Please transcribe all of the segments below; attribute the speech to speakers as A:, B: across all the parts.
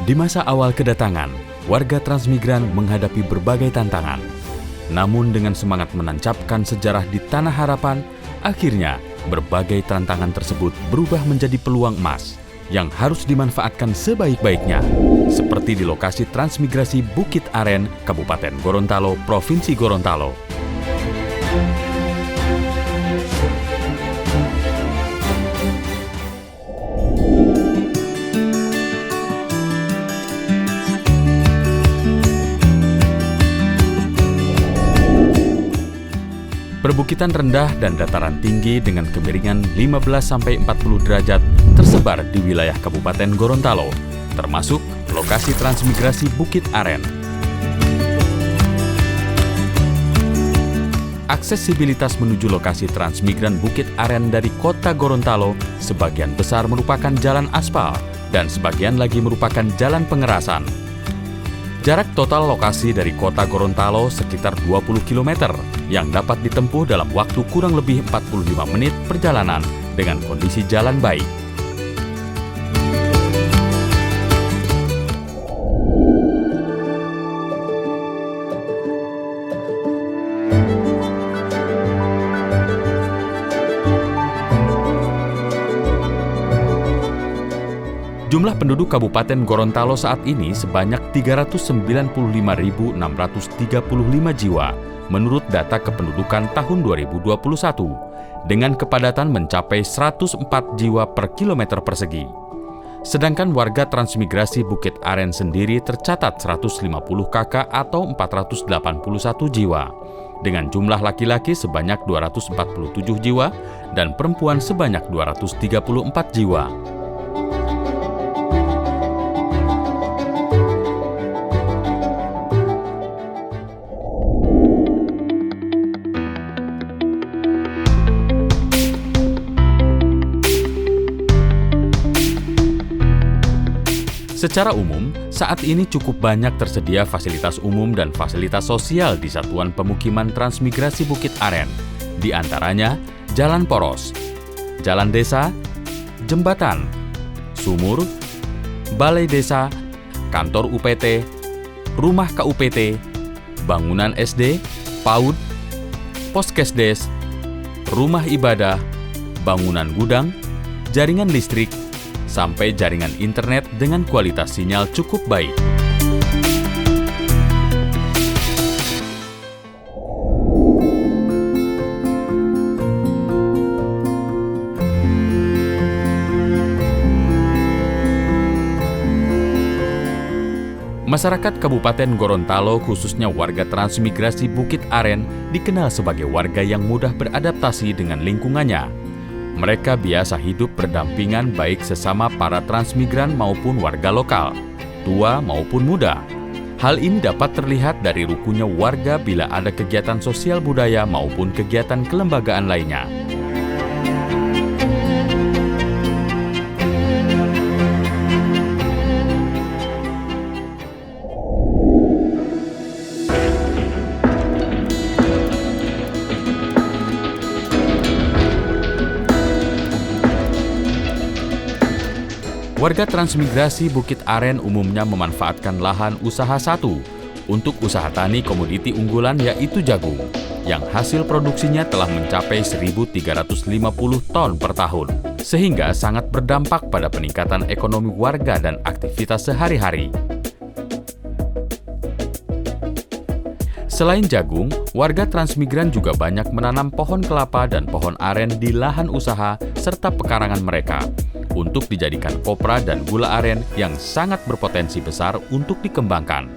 A: Di masa awal kedatangan, warga transmigran menghadapi berbagai tantangan. Namun dengan semangat menancapkan sejarah di Tanah Harapan, akhirnya berbagai tantangan tersebut berubah menjadi peluang emas yang harus dimanfaatkan sebaik-baiknya. Seperti di lokasi transmigrasi Bukit Aren, Kabupaten Gorontalo, Provinsi Gorontalo. Perbukitan rendah dan dataran tinggi dengan kemiringan 15-40 derajat tersebar di wilayah Kabupaten Gorontalo, termasuk lokasi transmigrasi Bukit Aren. Aksesibilitas menuju lokasi transmigran Bukit Aren dari kota Gorontalo sebagian besar merupakan jalan aspal dan sebagian lagi merupakan jalan pengerasan. Jarak total lokasi dari kota Gorontalo sekitar 20 km yang dapat ditempuh dalam waktu kurang lebih 45 menit perjalanan dengan kondisi jalan baik. Jumlah penduduk Kabupaten Gorontalo saat ini sebanyak 395.635 jiwa menurut data kependudukan tahun 2021, dengan kepadatan mencapai 104 jiwa per kilometer persegi. Sedangkan warga transmigrasi Bukit Aren sendiri tercatat 150 kakak atau 481 jiwa, dengan jumlah laki-laki sebanyak 247 jiwa dan perempuan sebanyak 234 jiwa. Secara umum, saat ini cukup banyak tersedia fasilitas umum dan fasilitas sosial di Satuan Pemukiman Transmigrasi Bukit Aren, di antaranya jalan poros, jalan desa, jembatan, sumur, balai desa, kantor UPT, rumah KUPT, bangunan SD, PAUD, Poskesdes, rumah ibadah, bangunan gudang, jaringan listrik, sampai jaringan internet dengan kualitas sinyal cukup baik. Masyarakat Kabupaten Gorontalo, khususnya warga transmigrasi Bukit Aren, dikenal sebagai warga yang mudah beradaptasi dengan lingkungannya. Mereka biasa hidup berdampingan baik sesama para transmigran maupun warga lokal, tua maupun muda. Hal ini dapat terlihat dari rukunnya warga bila ada kegiatan sosial budaya maupun kegiatan kelembagaan lainnya. Warga transmigrasi Bukit Aren umumnya memanfaatkan lahan usaha satu untuk usaha tani komoditi unggulan yaitu jagung, yang hasil produksinya telah mencapai 1.350 ton per tahun, sehingga sangat berdampak pada peningkatan ekonomi warga dan aktivitas sehari-hari. Selain jagung, warga transmigran juga banyak menanam pohon kelapa dan pohon aren di lahan usaha serta pekarangan mereka, untuk dijadikan kopra dan gula aren yang sangat berpotensi besar untuk dikembangkan.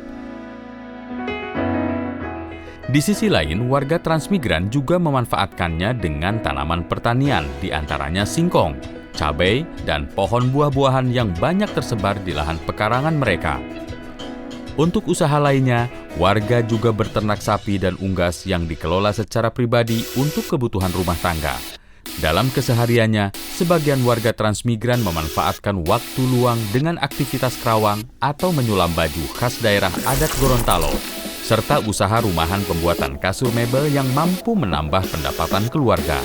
A: Di sisi lain, warga transmigran juga memanfaatkannya dengan tanaman pertanian, di antaranya singkong, cabai, dan pohon buah-buahan yang banyak tersebar di lahan pekarangan mereka. Untuk usaha lainnya, warga juga berternak sapi dan unggas yang dikelola secara pribadi untuk kebutuhan rumah tangga. Dalam kesehariannya, sebagian warga transmigran memanfaatkan waktu luang dengan aktivitas kerawang atau menyulam baju khas daerah adat Gorontalo, serta usaha rumahan pembuatan kasur mebel yang mampu menambah pendapatan keluarga.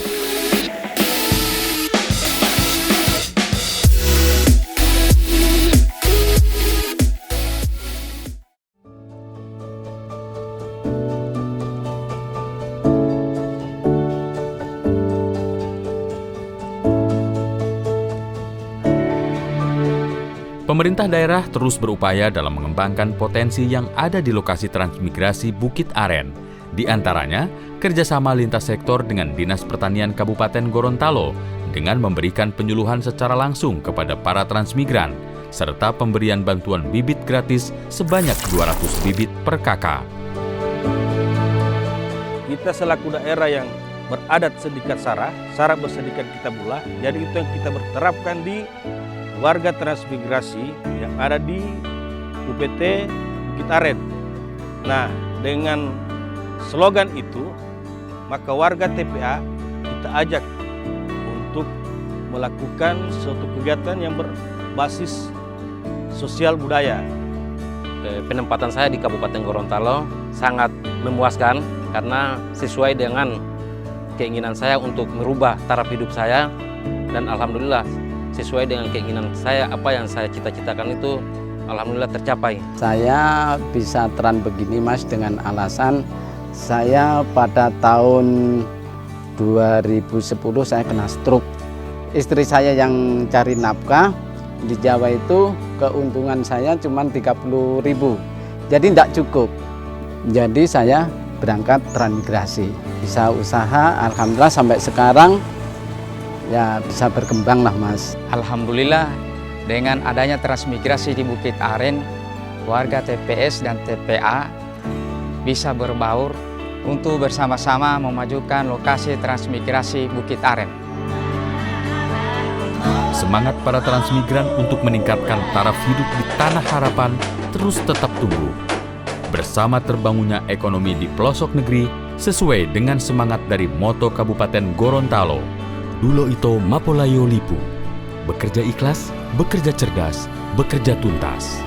A: Pemerintah daerah terus berupaya dalam mengembangkan potensi yang ada di lokasi transmigrasi Bukit Aren. Di antaranya, kerjasama lintas sektor dengan Dinas Pertanian Kabupaten Gorontalo dengan memberikan penyuluhan secara langsung kepada para transmigran, serta pemberian bantuan bibit gratis sebanyak 200 bibit per kakak.
B: Kita selaku daerah yang beradat sedikat sara bersedikat kita bula, jadi itu yang kita berterapkan di warga transmigrasi yang ada di UPT Bukit Aren. Nah, dengan slogan itu, maka warga TPA kita ajak untuk melakukan suatu kegiatan yang berbasis sosial budaya.
C: Penempatan saya di Kabupaten Gorontalo sangat memuaskan karena sesuai dengan keinginan saya untuk merubah taraf hidup saya, dan alhamdulillah sesuai dengan keinginan saya, apa yang saya cita-citakan itu alhamdulillah tercapai.
D: Saya bisa terang begini Mas dengan alasan saya pada tahun 2010 saya kena stroke. Istri saya yang cari nafkah di Jawa itu keuntungan saya cuma 30.000. Jadi tidak cukup. Jadi saya berangkat transmigrasi. Bisa usaha, alhamdulillah sampai sekarang ya bisa berkembang lah Mas.
E: Alhamdulillah dengan adanya transmigrasi di Bukit Aren, warga TPS dan TPA bisa berbaur untuk bersama-sama memajukan lokasi transmigrasi Bukit Aren.
A: Semangat para transmigran untuk meningkatkan taraf hidup di Tanah Harapan terus tetap tumbuh. Bersama terbangunnya ekonomi di pelosok negeri sesuai dengan semangat dari moto Kabupaten Gorontalo, Dulo Ito Mapolayo Lipu. Bekerja ikhlas, bekerja cerdas, bekerja tuntas.